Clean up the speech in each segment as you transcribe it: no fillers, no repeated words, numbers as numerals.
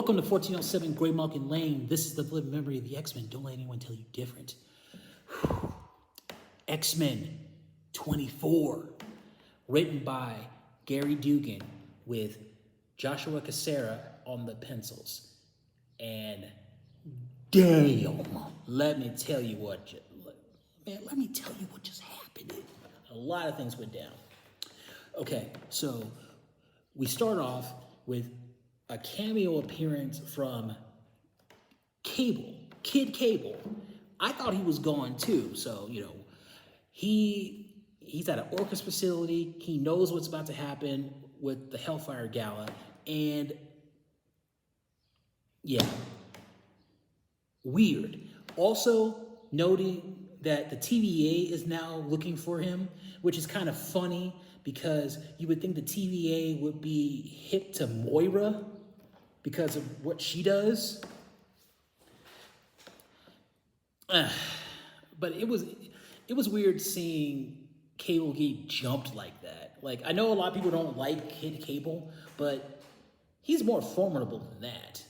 welcome to 1407 Gray Malkin Lane. This is the living memory of the X-Men. Don't let anyone tell you different. X-Men 24, written by Gary Dugan with Joshua Cassara on the pencils. And damn, let me tell you what just happened. A lot of things went down. Okay, so we start off with a cameo appearance from Cable, Kid Cable. I thought he was gone too, so, he's at an Orcus facility. He knows what's about to happen with the Hellfire Gala, and yeah, weird. Also, noting that the TVA is now looking for him, which is kind of funny because you would think the TVA would be hip to Moira because of what she does. But it was weird seeing Cable get jumped like that. Like, I know a lot of people don't like Kid Cable, but he's more formidable than that.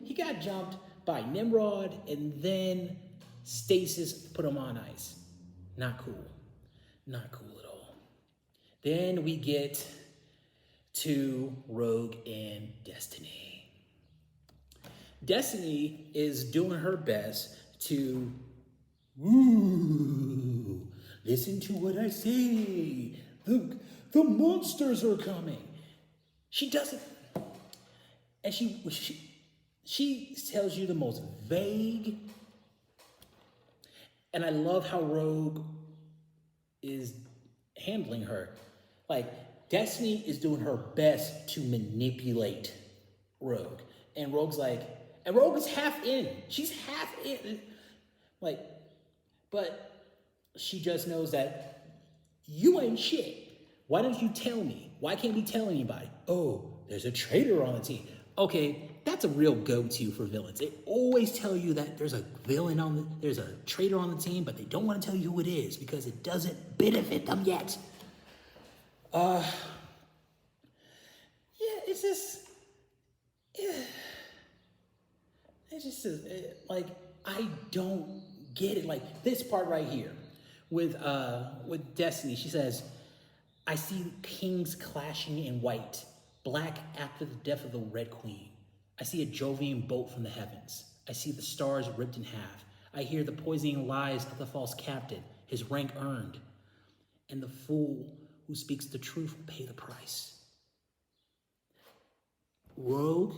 He got jumped by Nimrod, and then Stasis put him on ice. Not cool. Not cool at all. Then we get to Rogue and Destiny. Destiny is doing her best to listen to what I say. The monsters are coming. She doesn't, and she tells you the most vague. And I love how Rogue is handling her. Like, Destiny is doing her best to manipulate Rogue. And Rogue is half in. She's half in. Like, but she just knows that you ain't shit. Why don't you tell me? Why can't we tell anybody? Oh, there's a traitor on the team. Okay, that's a real go-to for villains. They always tell you that there's a there's a traitor on the team, but they don't want to tell you who it is because it doesn't benefit them yet. Like, I don't get it. Like, this part right here with Destiny, she says, I see kings clashing in white, black after the death of the Red Queen. I see a Jovian bolt from the heavens. I see the stars ripped in half. I hear the poisoning lies of the false captain, his rank earned. And the fool who speaks the truth will pay the price. Rogue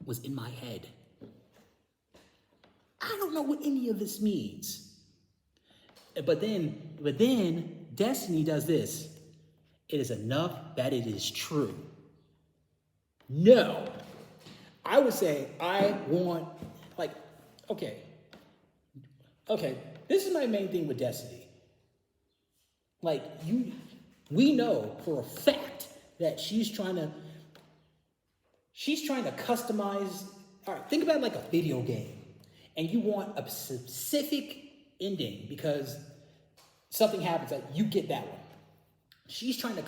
was in my head. I don't know what any of this means. But then Destiny does this. It is enough that it is true. No. I would say I want, like, okay, this is my main thing with Destiny. Like, we know for a fact that she's trying to customize. All right, think about it like a video game, and you want a specific ending because something happens that you get that one. She's trying to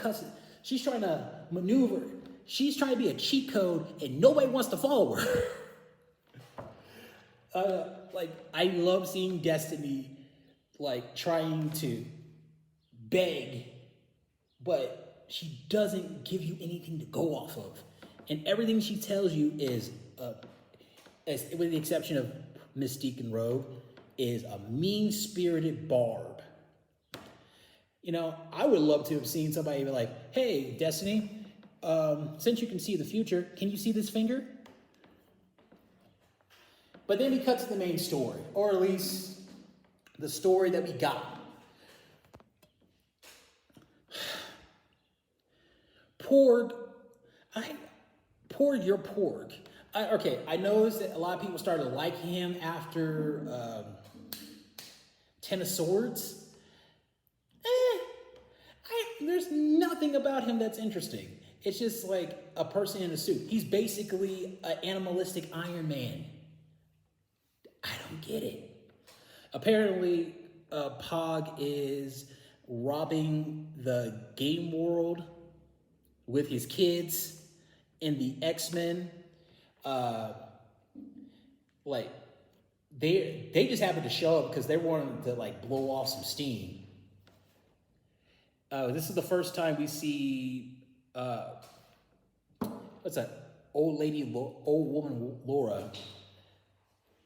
she's trying to maneuver. She's trying to be a cheat code, and nobody wants to follow her. Like, I love seeing Destiny, like, trying to beg, but she doesn't give you anything to go off of. And everything she tells you is, with the exception of Mystique and Rogue, is a mean-spirited barb. I would love to have seen somebody be like, hey, Destiny, since you can see the future, can you see this finger? But then he cuts to the main story, or at least the story that we got. Pogg Ur Pogg. I noticed that a lot of people started liking him after Ten of Swords. There's nothing about him that's interesting. It's just like a person in a suit. He's basically an animalistic Iron Man. I don't get it. Apparently, Pogg is robbing the game world with his kids and the X-Men. Uh, like they just happened to show up because they wanted to like blow off some steam. This is the first time we see what's that old woman Laura,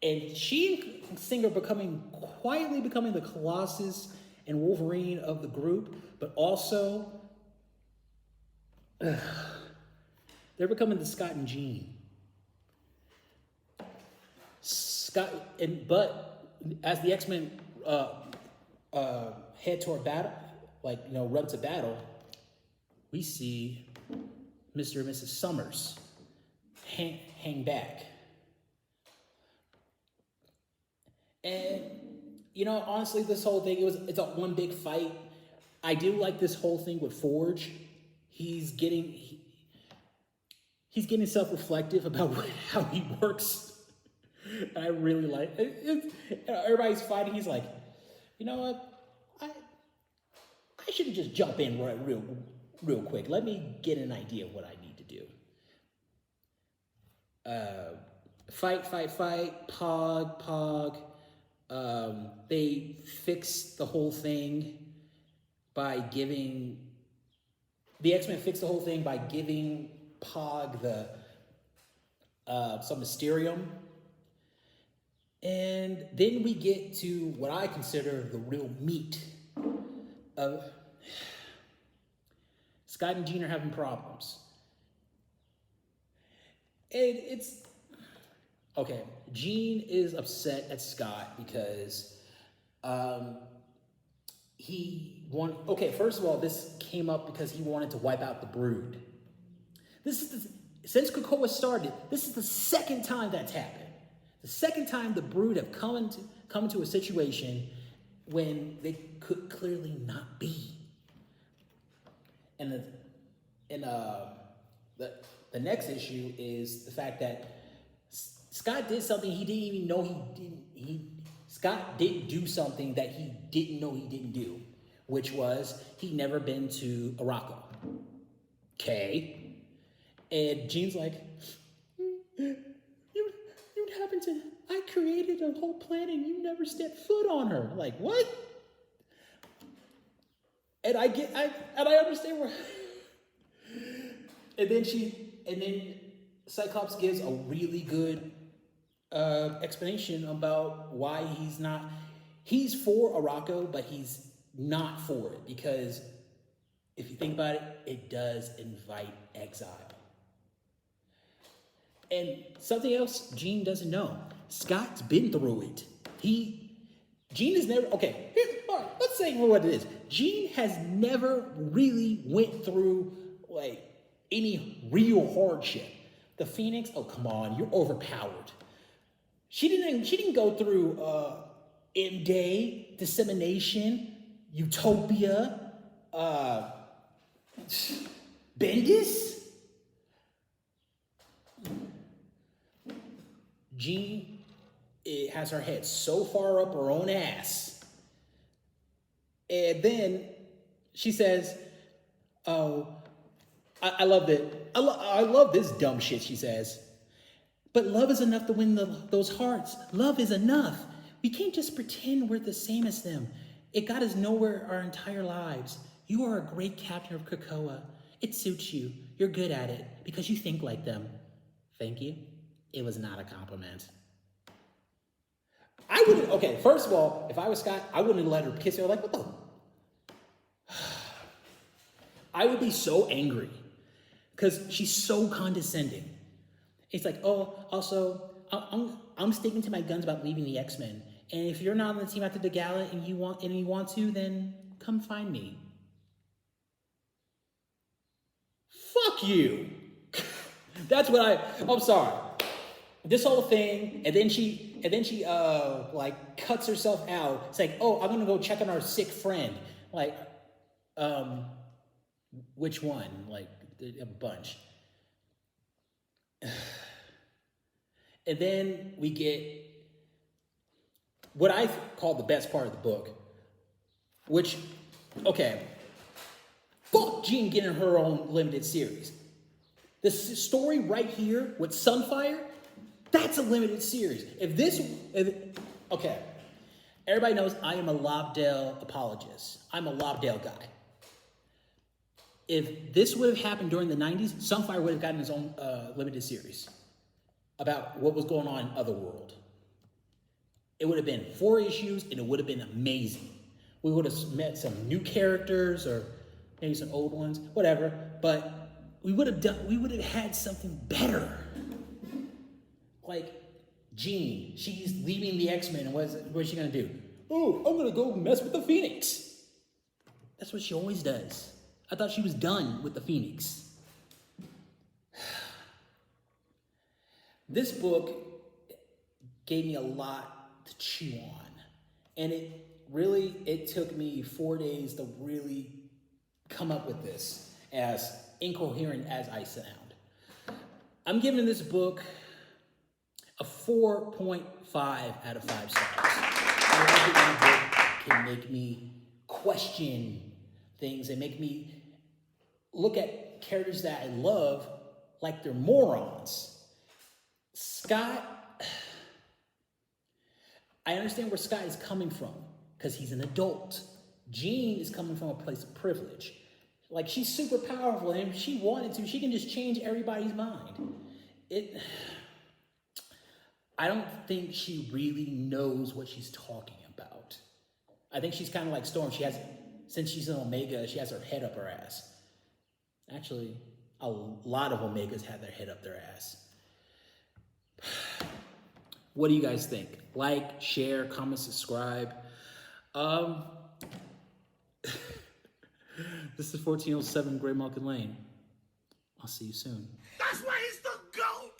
and she and Singer quietly becoming the Colossus and Wolverine of the group, but also they're becoming the Scott and Jean. But as the X-Men head toward battle, run to battle, we see Mr. and Mrs. Summers hang back. And, honestly, this whole thing, it's a one big fight. I do like this whole thing with Forge. He's getting self-reflective about how he works. And I really like it. Everybody's fighting. He's like, you know what? I should just jump in real quick. Let me get an idea of what I need to do. Fight. Pogg. They fixed the whole thing by giving the X-Men fixed the whole thing by giving Pogg the some Mysterium. And then we get to what I consider the real meat of Scott and Jean are having problems. And it's okay. Jean is upset at Scott because first of all, this came up because he wanted to wipe out the Brood. Since Krakoa started, this is the second time that's happened. The second time the Brood have come into a situation when they could clearly not be. And the next issue is the fact that Scott did something he didn't even know Scott didn't do something that he didn't know he didn't do, which was he'd never been to Arakko. Okay. And Jean's like, you happened to, I created a whole planet and you never stepped foot on her. Like, what? And I understand where, and then Cyclops gives a really good explanation about why he's for Arakko, but he's not for it, because if you think about it, it does invite exile. And something else Jean doesn't know, Scott's been through it. Jean has never, okay, all right, let's say what it is. Jean has never really went through like any real hardship. The Phoenix, oh come on, you're overpowered. She didn't go through M-Day, Dissemination, Utopia, Bendis. Jean has her head so far up her own ass. And then she says, oh, I love it. I love this dumb shit, she says. But love is enough to win those hearts. Love is enough. We can't just pretend we're the same as them. It got us nowhere our entire lives. You are a great captain of Krakoa. It suits you. You're good at it because you think like them. Thank you. It was not a compliment. I wouldn't, okay, first of all, if I was Scott, I wouldn't have let her kiss her. Like, what the? I would be so angry because she's so condescending. It's like, oh, also, I'm sticking to my guns about leaving the X-Men. And if you're not on the team after the gala and you want to, then come find me. Fuck you. That's what I'm sorry. This whole thing, and then she like cuts herself out. It's like, oh, I'm gonna go check on our sick friend. Like, which one? Like a bunch. And then we get what I call the best part of the book, which, okay, fuck Jean getting her own limited series. story right here with Sunfire, that's a limited series. Okay, everybody knows I am a Lobdell apologist. I'm a Lobdell guy. If this would have happened during the 90s, Sunfire would have gotten his own limited series about what was going on in Otherworld. It would have been 4 issues, and it would have been amazing. We would have met some new characters, or maybe some old ones, whatever. But we would have had something better. Like Jean, she's leaving the X-Men, and what is she gonna do? Oh, I'm gonna go mess with the Phoenix. That's what she always does. I thought she was done with the Phoenix. This book gave me a lot to chew on. And it took me 4 days to really come up with this, as incoherent as I sound. I'm giving this book a 4.5 out of 5 stars. I like it when a book can make me question things and make me look at characters that I love like they're morons. Scott, I understand where Scott is coming from because he's an adult. Jean is coming from a place of privilege. Like, she's super powerful, and if she wanted to, she can just change everybody's mind. I don't think she really knows what she's talking about. I think she's kind of like Storm. Since she's an Omega, she has her head up her ass. Actually, a lot of Omegas have their head up their ass. What do you guys think? Like, share, comment, subscribe. This is 1407 Great Malkin Lane. I'll see you soon. That's why he's the GOAT!